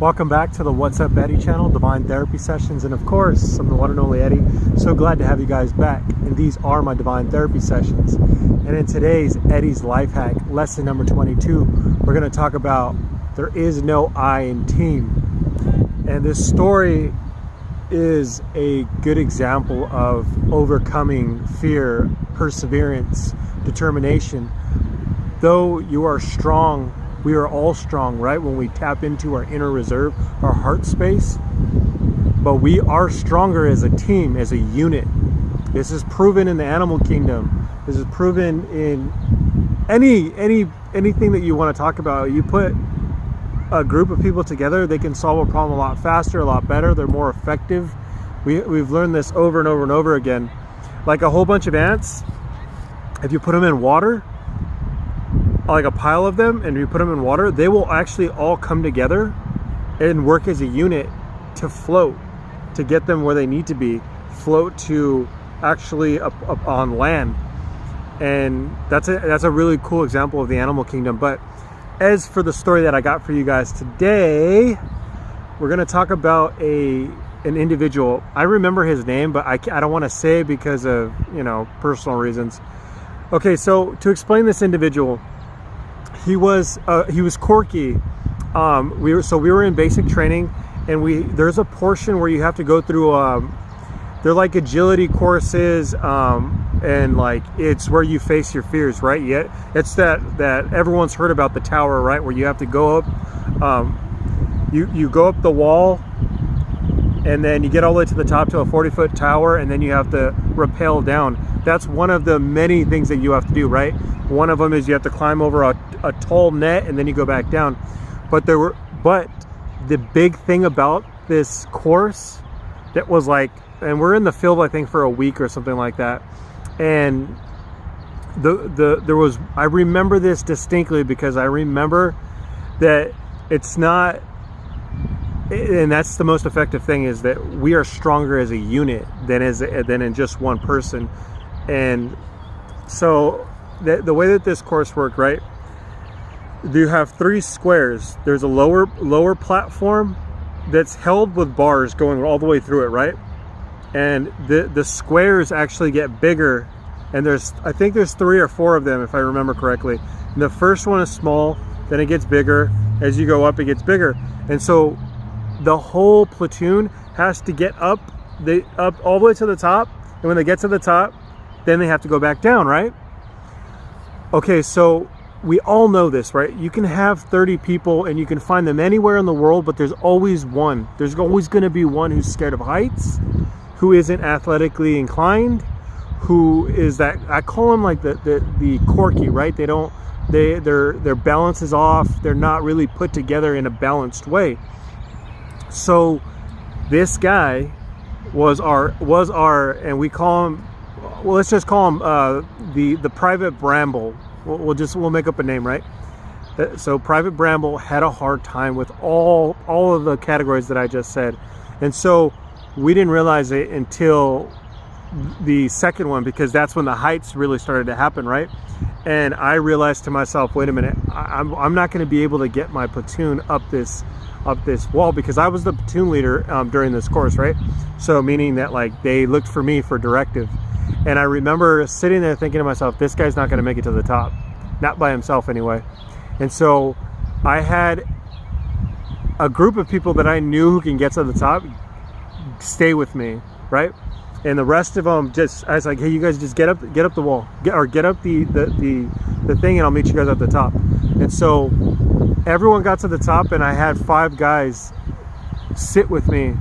Welcome back to the What's Up Eddie channel, Divine Therapy Sessions, and of course, I'm the one and only Eddie. So glad to have you guys back, and these are my Divine Therapy Sessions. And in today's Eddie's Life Hack, lesson number 22, we're going to talk about there is no I in team. And this story is a good example of overcoming fear, perseverance, determination. Though you are strong, we are all strong, right? When we tap into our inner reserve, our heart space. But we are stronger as a team, as a unit. This is proven in the animal kingdom. This is proven in anything that you want to talk about. You put a group of people together, they can solve a problem a lot faster, a lot better. They're more effective. We've learned this over and over and over again. Like a whole bunch of ants, if you put them in water, like a pile of them, and you put them in water, they will actually all come together and work as a unit to float, to get them where they need to be, float to actually up on land. And that's a really cool example of the animal kingdom. But as for the story that I got for you guys today, we're going to talk about an individual. I remember his name, but I don't want to say because of, personal reasons. Okay, so to explain this individual, he was corky. We were in basic training, and there's a portion where you have to go through they're like agility courses, and like it's where you face your fears, right? Yet it's that everyone's heard about, the tower, right? Where you have to go up, you go up the wall, and then you get all the way to the top to a 40-foot tower, and then you have to rappel down. That's one of the many things that you have to do, right? One of them is you have to climb over a tall net, and then you go back down. But the big thing about this course that was like, and we're in the field, I think, for a week or something like that. And I remember this distinctly because I remember that it's not, and that's the most effective thing, is that we are stronger as a unit than in just one person. And so the way that this course worked, right? You have 3 squares. There's a lower platform that's held with bars going all the way through it, right? And the squares actually get bigger, and I think there's 3 or 4 of them, if I remember correctly. And the first one is small, then it gets bigger. As you go up, it gets bigger. And so the whole platoon has to get up all the way to the top, and when they get to the top, then they have to go back down, right? Okay, so we all know this, right? You can have 30 people and you can find them anywhere in the world, but there's always one. There's always going to be one who's scared of heights, who isn't athletically inclined, who is that, I call them like the corky, right? Their balance is off. They're not really put together in a balanced way. So this guy was our, and we call him, well, let's just call him the Private Bramble. We'll make up a name, right? So Private Bramble had a hard time with all of the categories that I just said. And so we didn't realize it until the second one, because that's when the heights really started to happen, right? And I realized to myself, wait a minute, I'm not going to be able to get my platoon up this wall, because I was the platoon leader during this course, right? So meaning that, like, they looked for me for directive. And I remember sitting there thinking to myself, this guy's not going to make it to the top, not by himself anyway. And so I had a group of people that I knew who can get to the top stay with me, right? And the rest of them, I was like, hey, you guys just get up the wall, get up the thing, and I'll meet you guys at the top. And so everyone got to the top, and I had 5 guys sit with me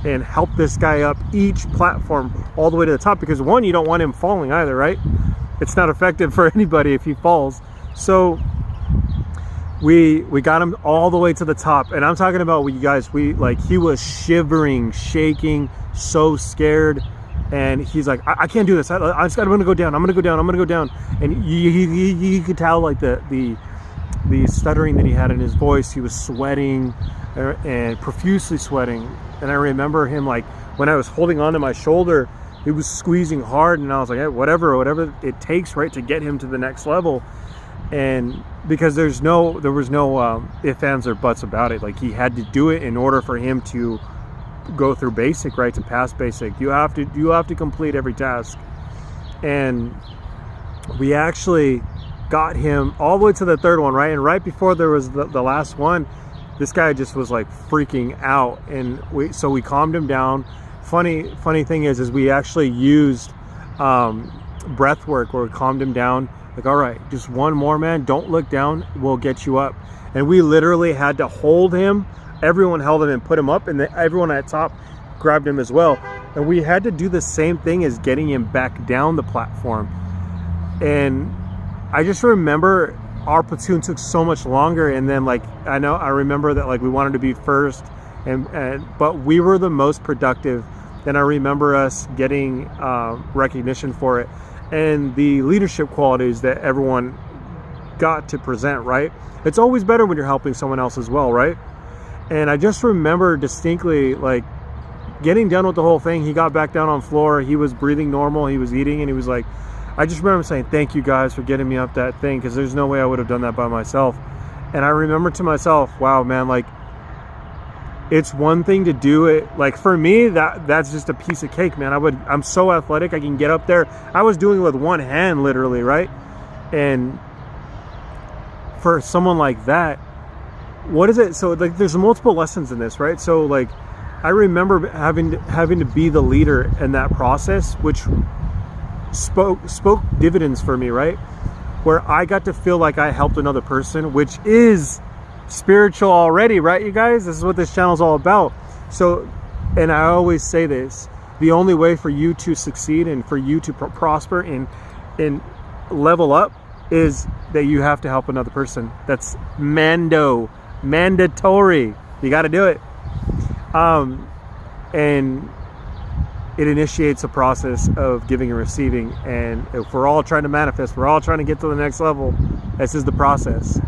and help this guy up each platform all the way to the top, because one, you don't want him falling either, right? It's not effective for anybody if he falls. So we got him all the way to the top, and I'm talking about, you guys, he was shivering, shaking, so scared. And he's like, I can't do this. I'm gonna go down. I'm gonna go down. And you could tell, like, the stuttering that he had in his voice. He was sweating and profusely sweating. And I remember him, like, when I was holding onto my shoulder, he was squeezing hard, and I was like, hey, whatever it takes, right, to get him to the next level. And because there was no ifs, ands, or buts about it. Like, he had to do it in order for him to go through basic, right? To pass basic, you have to complete every task. And we actually got him all the way to the third one, right? And right before there was the last one, this guy just was like freaking out, and so we calmed him down. Funny thing is we actually used breath work where we calmed him down. Like, all right, just one more, man. Don't look down. We'll get you up. And we literally had to hold him. Everyone held him and put him up, and everyone at top grabbed him as well. And we had to do the same thing as getting him back down the platform. And I just remember our platoon took so much longer. And then, like, I remember that, like, we wanted to be first, but we were the most productive. And I remember us getting recognition for it, and the leadership qualities that everyone got to present, right? It's always better when you're helping someone else as well, right? And I just remember distinctly, like, getting done with the whole thing. He got back down on floor. He was breathing normal. He was eating, and he was like, I just remember saying, thank you guys for getting me up that thing, because there's no way I would have done that by myself. And I remember to myself, wow, man, like, it's one thing to do it. Like, for me, that's just a piece of cake, man. I'm so athletic. I can get up there. I was doing it with one hand, literally, right? And for someone like that, what is it? So, like, there's multiple lessons in this, right? So, like, I remember having to be the leader in that process, which spoke dividends for me, right? Where I got to feel like I helped another person, which is spiritual already, right, you guys? This is what this channel is all about. So, and I always say this, the only way for you to succeed and for you to prosper and level up is that you have to help another person. That's mandatory. You got to do it. And it initiates a process of giving and receiving. And if we're all trying to manifest, we're all trying to get to the next level, this is the process.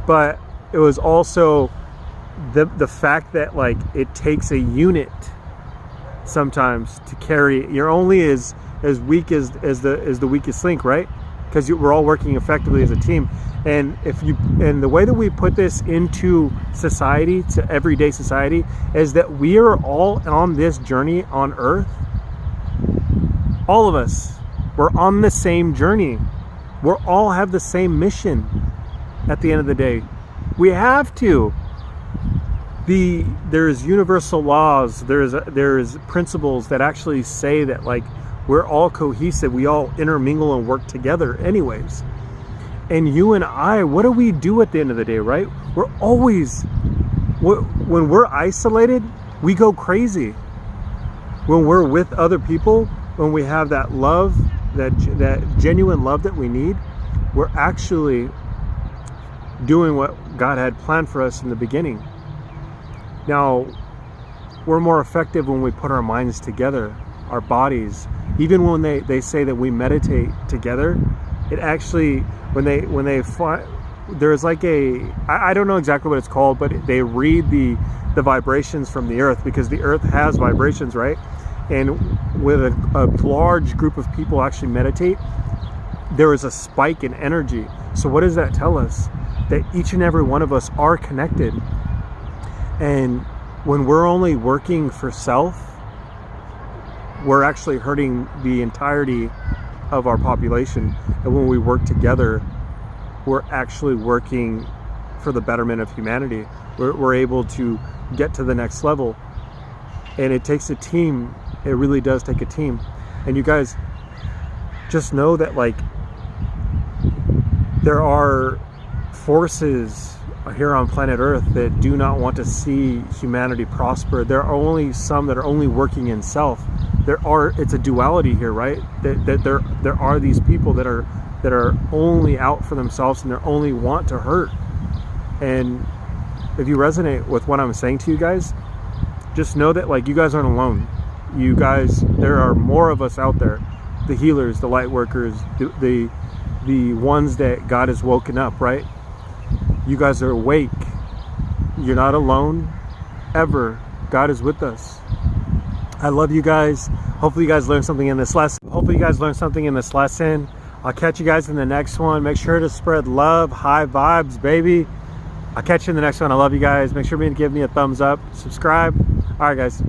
But it was also the fact that, like, it takes a unit sometimes to carry. You're only as weak as the weakest link, right? Because we're all working effectively as a team. And the way that we put this into society, to everyday society, is that we are all on this journey on Earth. All of us, we're on the same journey. We all have the same mission at the end of the day. We have to. There's universal laws. There's principles that actually say that, like, we're all cohesive. We all intermingle and work together anyways. And you and I, what do we do at the end of the day, right? We're always, when we're isolated, we go crazy. When we're with other people, when we have that love, that genuine love that we need, we're actually doing what God had planned for us in the beginning. Now, we're more effective when we put our minds together, our bodies. Even when they say that we meditate together, it actually, when they find, there's like I don't know exactly what it's called, but they read the vibrations from the earth, because the earth has vibrations, right? And with a large group of people actually meditate, there is a spike in energy. So what does that tell us? That each and every one of us are connected. And when we're only working for self, we're actually hurting the entirety of our population. And when we work together, we're actually working for the betterment of humanity. We're able to get to the next level. And it takes a team. It really does take a team. And you guys just know that, like, there are forces here on planet Earth that do not want to see humanity prosper. There are only some that are only working in self. It's a duality here, right? That there are these people that are only out for themselves, and they only want to hurt. And if you resonate with what I'm saying to you guys, just know that, like, you guys aren't alone. You guys, there are more of us out there. The healers, the light workers, the ones that God has woken up, right? You guys are awake. You're not alone, ever. God is with us. I love you guys. Hopefully you guys learned something in this lesson. I'll catch you guys in the next one. Make sure to spread love, high vibes, baby. I'll catch you in the next one. I love you guys. Make sure to give me a thumbs up, subscribe. All right, guys.